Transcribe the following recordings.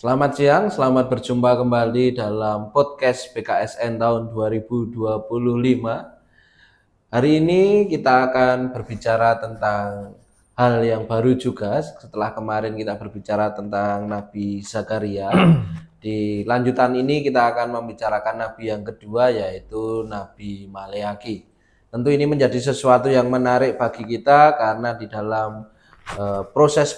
Selamat siang, selamat berjumpa kembali dalam podcast PKSN tahun 2025. Hari ini kita akan berbicara tentang hal yang baru juga setelah kemarin kita berbicara tentang Nabi Zakaria. Di lanjutan ini kita akan membicarakan Nabi yang kedua yaitu Nabi Maleaki. Tentu ini menjadi sesuatu yang menarik bagi kita karena di dalam proses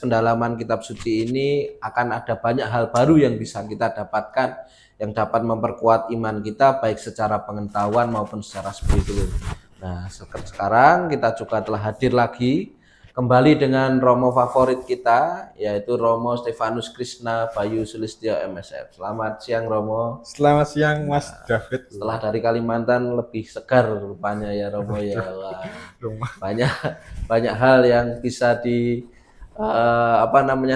pendalaman kitab suci ini akan ada banyak hal baru yang bisa kita dapatkan yang dapat memperkuat iman kita baik secara pengetahuan maupun secara spiritual. Nah, sekarang kita juga telah hadir lagi kembali dengan Romo favorit kita yaitu Romo Stefanus Krishna Bayu Sulistyo MSF. Selamat siang Romo. Selamat siang Mas David. Setelah dari Kalimantan lebih segar rupanya ya Romo ya. Wah, banyak hal yang bisa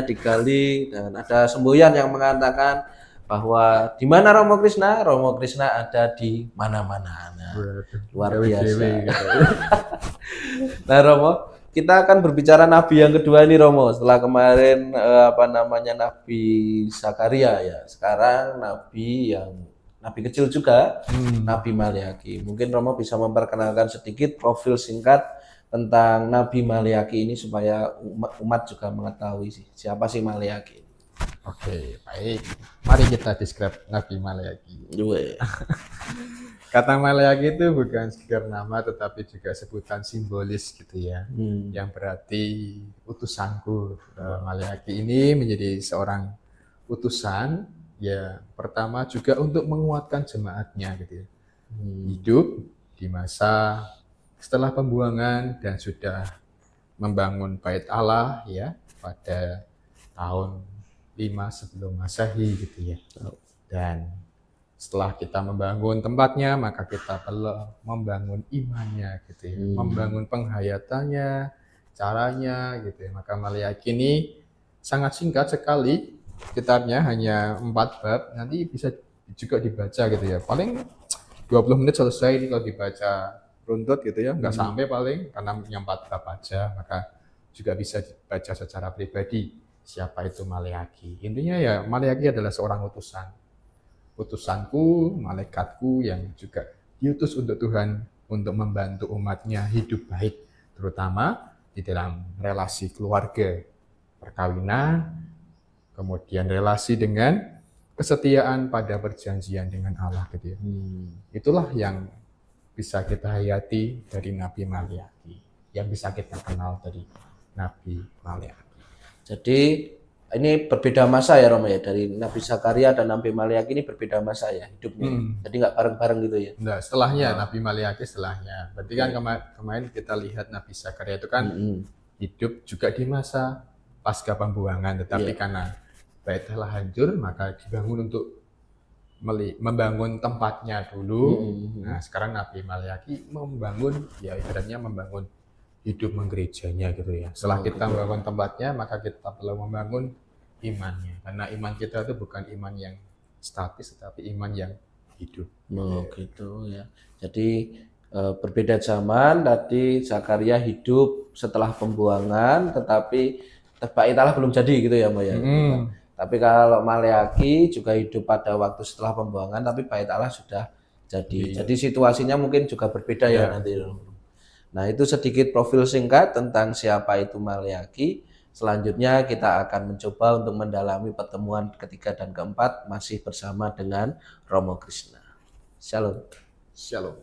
digali dan ada semboyan yang mengatakan bahwa di mana Romo Krishna? Romo Krishna ada di mana-mana. Nah, luar biasa. Nah, Romo, kita akan berbicara Nabi yang kedua ini Romo. Setelah kemarin Nabi Zakaria ya. Sekarang Nabi kecil juga, Nabi Maleaki. Mungkin Romo bisa memperkenalkan sedikit profil singkat tentang Nabi Maleaki ini supaya umat juga mengetahui siapa sih Maleaki. Oke, baik. Mari kita describe Nabi Maleaki. Kata Maleaki itu bukan sekedar nama tetapi juga sebutan simbolis gitu ya. Yang berarti utusanku. Maleaki ini menjadi seorang utusan ya pertama juga untuk menguatkan jemaatnya gitu ya. Hidup di masa setelah pembuangan dan sudah membangun bait Allah ya pada tahun 5 sebelum Masehi gitu ya. Dan setelah kita membangun tempatnya, maka kita perlu membangun imannya gitu ya. Membangun penghayatannya, caranya gitu ya. Maka Maleaki ini sangat singkat sekali, kitabnya hanya 4 bab, nanti bisa juga dibaca gitu ya. Paling 20 menit selesai ini kalau dibaca runtut gitu ya, nggak sampai paling karena yang 4 bab aja, maka juga bisa dibaca secara pribadi. Siapa itu Maleaki? Intinya ya Maleaki adalah seorang utusanku, malaikatku yang juga diutus untuk Tuhan untuk membantu umatnya hidup baik, terutama di dalam relasi keluarga, perkawinan, kemudian relasi dengan kesetiaan pada perjanjian dengan Allah gitu ya. Itulah yang bisa kita hayati dari Nabi Maleaki, yang bisa kita kenal dari Nabi Maleaki. Jadi ini berbeda masa ya Romo ya, dari Nabi Zakaria dan Nabi Maleaki ini berbeda masa ya hidupnya. Jadi nggak bareng-bareng gitu ya. Nah, setelahnya Nabi Maleaki setelahnya. Berarti kan kemarin kita lihat Nabi Zakaria itu kan hidup juga di masa pasca pembuangan, tetapi karena bait Allah hancur maka dibangun untuk membangun tempatnya dulu. Nah, sekarang Nabi Maleaki membangun ya ibaratnya membangun hidup menggerejanya gitu ya. Setelah kita membangun tempatnya, maka kita perlu membangun imannya. Karena iman kita itu bukan iman yang statis, tetapi iman yang hidup. Gitu ya. Jadi berbeda zaman, tadi Zakaria hidup setelah pembuangan, tetapi bait Allah belum jadi gitu ya, Mbak ya. Tapi kalau Maleaki juga hidup pada waktu setelah pembuangan, tapi bait Allah sudah jadi. Jadi situasinya mungkin juga berbeda ya nanti. Nah, itu sedikit profil singkat tentang siapa itu Maleaki. Selanjutnya kita akan mencoba untuk mendalami pertemuan ketiga dan keempat masih bersama dengan Romo Krishna. Shalom. Shalom.